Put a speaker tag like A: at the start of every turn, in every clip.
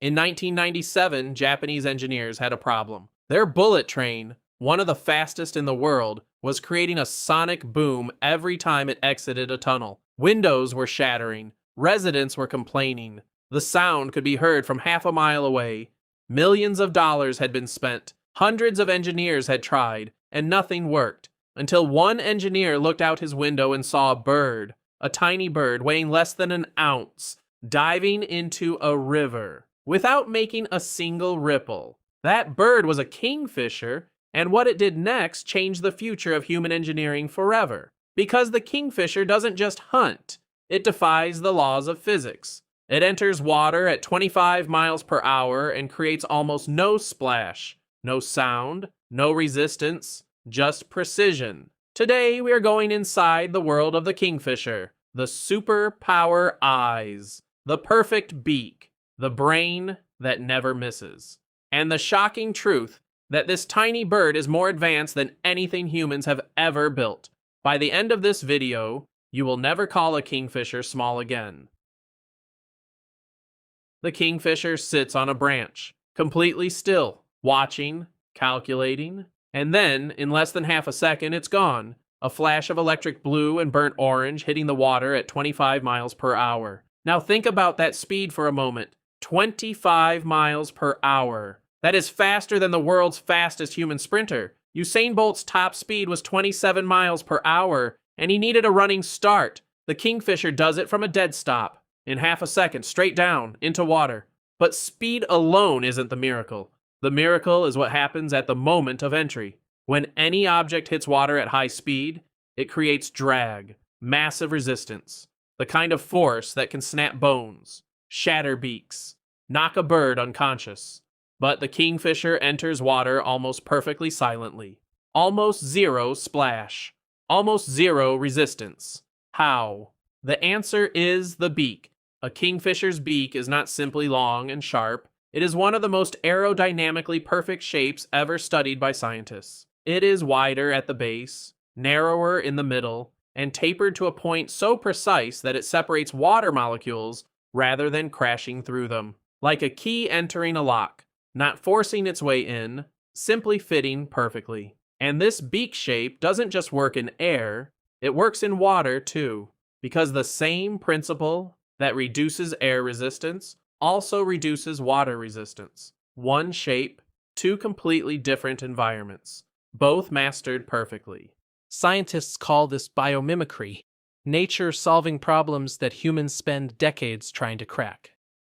A: In 1997, Japanese engineers had a problem. Their bullet train, one of the fastest in the world, was creating a sonic boom every time it exited a tunnel. Windows were shattering. Residents were complaining. The sound could be heard from half a mile away. Millions of dollars had been spent. Hundreds of engineers had tried, and nothing worked, until one engineer looked out his window and saw a bird, a tiny bird weighing less than an ounce, diving into a river without making a single ripple. That bird was a kingfisher, and what it did next changed the future of human engineering forever. Because the kingfisher doesn't just hunt, it defies the laws of physics. It enters water at 25 miles per hour and creates almost no splash, no sound, no resistance, just precision. Today we are going inside the world of the kingfisher, the superpower eyes, the perfect beak, the brain that never misses, and the shocking truth that this tiny bird is more advanced than anything humans have ever built. By the end of this video, you will never call a kingfisher small again. The kingfisher sits on a branch, completely still, watching, calculating, and then, in less than half a second, it's gone. A flash of electric blue and burnt orange hitting the water at 25 miles per hour. Now think about that speed for a moment. 25 miles per hour. That is faster than the world's fastest human sprinter. Usain Bolt's top speed was 27 miles per hour, and he needed a running start. The kingfisher does it from a dead stop. In half a second, straight down, into water. But speed alone isn't the miracle. The miracle is what happens at the moment of entry. When any object hits water at high speed, it creates drag, massive resistance, the kind of force that can snap bones, shatter beaks, knock a bird unconscious. But the kingfisher enters water almost perfectly silently. Almost zero splash. Almost zero resistance. How? The answer is the beak. A kingfisher's beak is not simply long and sharp. It is one of the most aerodynamically perfect shapes ever studied by scientists. It is wider at the base, narrower in the middle, and tapered to a point so precise that it separates water molecules rather than crashing through them. Like a key entering a lock, not forcing its way in, simply fitting perfectly. And this beak shape doesn't just work in air, it works in water too, because the same principle that reduces air resistance also reduces water resistance. One shape, two completely different environments, both mastered perfectly.
B: Scientists call this biomimicry, nature solving problems that humans spend decades trying to crack.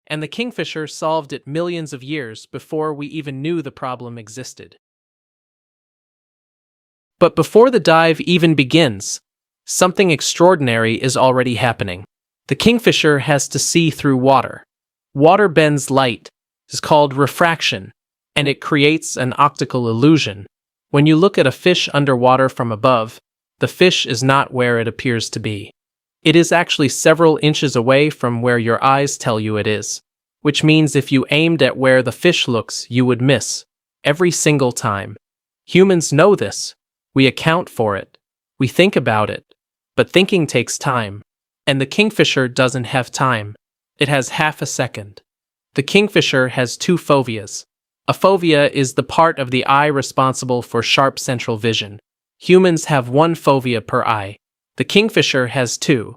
B: And the kingfisher solved it millions of years before we even knew the problem existed. But before the dive even begins, something extraordinary is already happening. The kingfisher has to see through water. Water bends light, is called refraction, and it creates an optical illusion. When you look at a fish underwater from above, the fish is not where it appears to be. It is actually several inches away from where your eyes tell you it is, which means if you aimed at where the fish looks, you would miss, every single time. Humans know this. We account for it. We think about it. But thinking takes time. And the kingfisher doesn't have time. It has half a second. The kingfisher has two foveas. A fovea is the part of the eye responsible for sharp central vision. Humans have one fovea per eye. The kingfisher has two.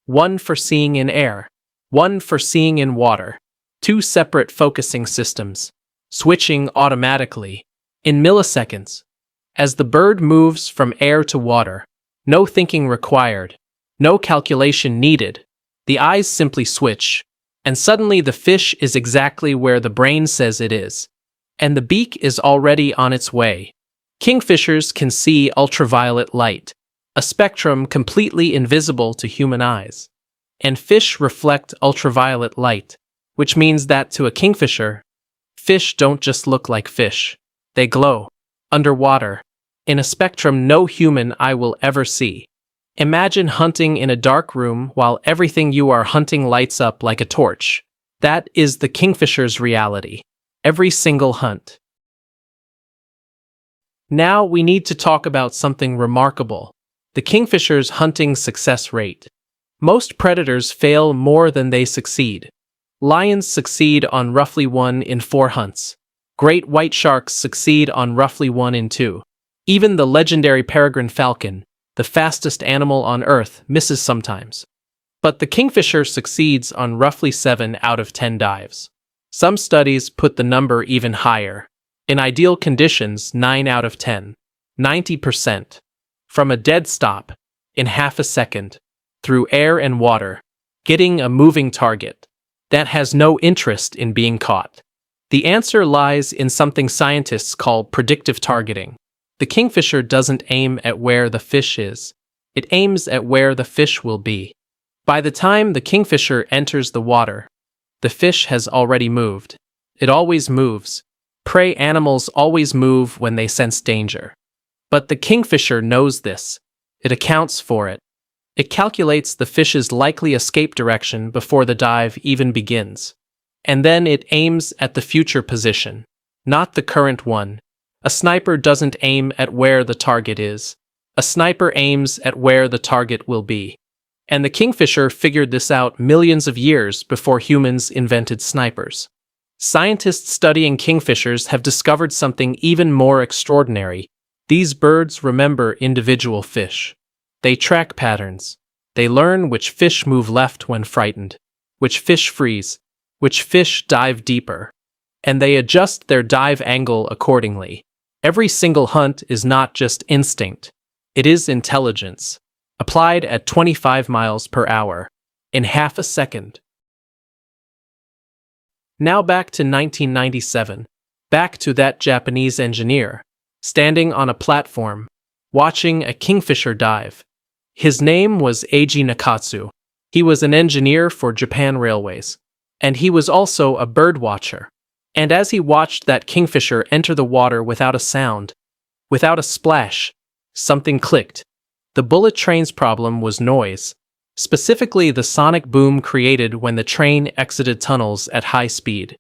B: One for seeing in air, one for seeing in water. Two separate focusing systems, switching automatically, in milliseconds. As the bird moves from air to water, no thinking required, no calculation needed. The eyes simply switch, and suddenly the fish is exactly where the brain says it is. And the beak is already on its way. Kingfishers can see ultraviolet light, a spectrum completely invisible to human eyes. And fish reflect ultraviolet light, which means that to a kingfisher, fish don't just look like fish. They glow, underwater, in a spectrum no human eye will ever see. Imagine hunting in a dark room while everything you are hunting lights up like a torch. That is the kingfisher's reality. Every single hunt. Now we need to talk about something remarkable. The kingfisher's hunting success rate. Most predators fail more than they succeed. Lions succeed on roughly 1 in 4 hunts. Great white sharks succeed on roughly 1 in 2. Even the legendary peregrine falcon, the fastest animal on Earth, misses sometimes. But the kingfisher succeeds on roughly 7 out of 10 dives. Some studies put the number even higher. In ideal conditions, 9 out of 10. 90%. From a dead stop, in half a second, through air and water, getting a moving target that has no interest in being caught. The answer lies in something scientists call predictive targeting. The kingfisher doesn't aim at where the fish is. It aims at where the fish will be. By the time the kingfisher enters the water, the fish has already moved. It always moves. Prey animals always move when they sense danger. But the kingfisher knows this. It accounts for it. It calculates the fish's likely escape direction before the dive even begins. And then it aims at the future position, not the current one. A sniper doesn't aim at where the target is. A sniper aims at where the target will be. And the kingfisher figured this out millions of years before humans invented snipers. Scientists studying kingfishers have discovered something even more extraordinary. These birds remember individual fish. They track patterns. They learn which fish move left when frightened, which fish freeze, which fish dive deeper, and they adjust their dive angle accordingly. Every single hunt is not just instinct. It is intelligence, applied at 25 miles per hour, in half a second. Now back to 1997, back to that Japanese engineer, standing on a platform, watching a kingfisher dive. His name was Eiji Nakatsu. He was an engineer for Japan Railways, and he was also a bird watcher. And as he watched that kingfisher enter the water without a sound, without a splash, something clicked. The bullet train's problem was noise, specifically the sonic boom created when the train exited tunnels at high speed.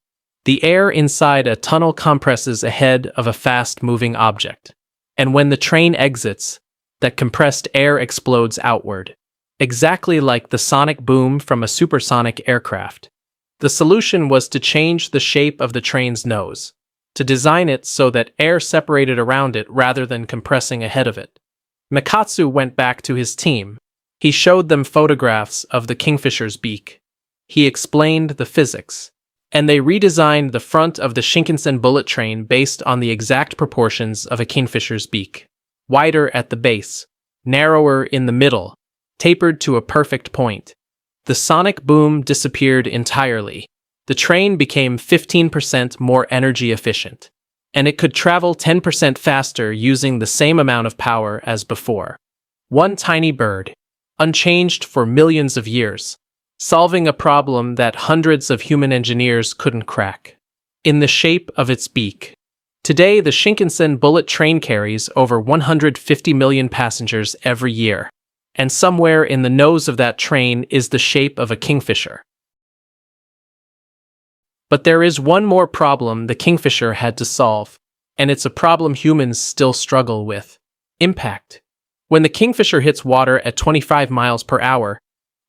B: The air inside a tunnel compresses ahead of a fast-moving object, and when the train exits, that compressed air explodes outward, exactly like the sonic boom from a supersonic aircraft. The solution was to change the shape of the train's nose, to design it so that air separated around it rather than compressing ahead of it. Nakatsu went back to his team. He showed them photographs of the kingfisher's beak. He explained the physics, and they redesigned the front of the Shinkansen bullet train based on the exact proportions of a kingfisher's beak. Wider at the base, narrower in the middle, tapered to a perfect point. The sonic boom disappeared entirely. The train became 15% more energy efficient, and it could travel 10% faster using the same amount of power as before. One tiny bird, unchanged for millions of years, solving a problem that hundreds of human engineers couldn't crack. In the shape of its beak. Today, the Shinkansen bullet train carries over 150 million passengers every year, and somewhere in the nose of that train is the shape of a kingfisher. But there is one more problem the kingfisher had to solve, and it's a problem humans still struggle with: impact. When the kingfisher hits water at 25 miles per hour,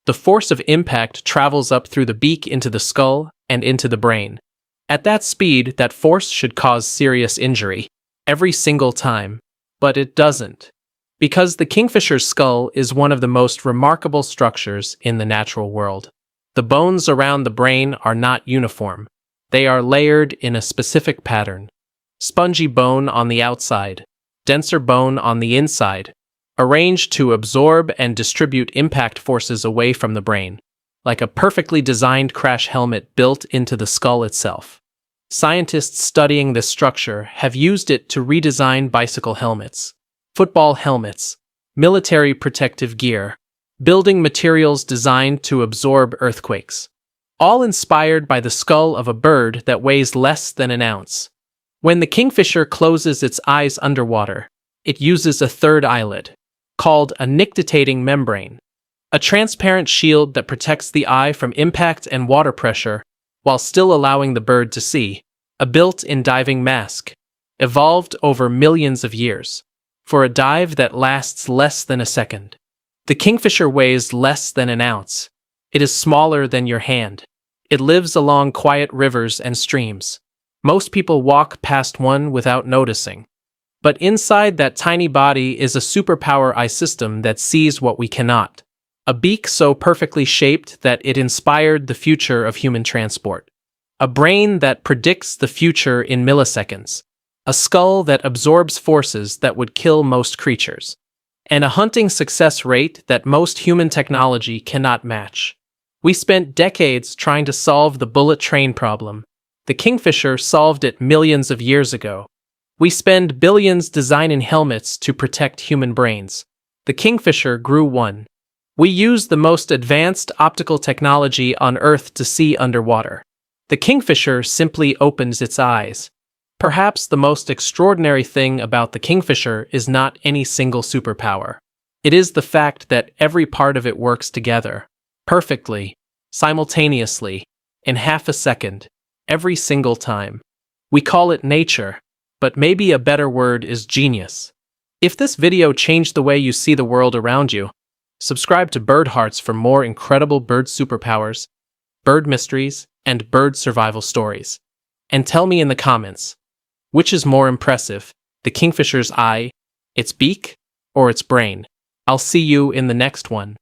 B: the force of impact travels up through the beak into the skull and into the brain. At that speed, that force should cause serious injury, every single time. But it doesn't. Because the kingfisher's skull is one of the most remarkable structures in the natural world. The bones around the brain are not uniform. They are layered in a specific pattern. Spongy bone on the outside, denser bone on the inside, arranged to absorb and distribute impact forces away from the brain, like a perfectly designed crash helmet built into the skull itself. Scientists studying this structure have used it to redesign bicycle helmets, football helmets, military protective gear, building materials designed to absorb earthquakes, all inspired by the skull of a bird that weighs less than an ounce. When the kingfisher closes its eyes underwater, it uses a third eyelid, called a nictitating membrane, a transparent shield that protects the eye from impact and water pressure while still allowing the bird to see, a built-in diving mask, evolved over millions of years, for a dive that lasts less than a second. The kingfisher weighs less than an ounce. It is smaller than your hand. It lives along quiet rivers and streams. Most people walk past one without noticing. But inside that tiny body is a superpower eye system that sees what we cannot. A beak so perfectly shaped that it inspired the future of human transport. A brain that predicts the future in milliseconds. A skull that absorbs forces that would kill most creatures. And a hunting success rate that most human technology cannot match. We spent decades trying to solve the bullet train problem. The Kingfisher solved it millions of years ago. We spend billions designing helmets to protect human brains. The Kingfisher grew one. We use the most advanced optical technology on Earth to see underwater. The Kingfisher simply opens its eyes. Perhaps the most extraordinary thing about the Kingfisher is not any single superpower. It is the fact that every part of it works together, perfectly, simultaneously, in half a second, every single time. We call it nature, but maybe a better word is genius. If this video changed the way you see the world around you, subscribe to Birdhearts for more incredible bird superpowers, bird mysteries, and bird survival stories. And tell me in the comments, which is more impressive, the Kingfisher's eye, its beak, or its brain? I'll see you in the next one.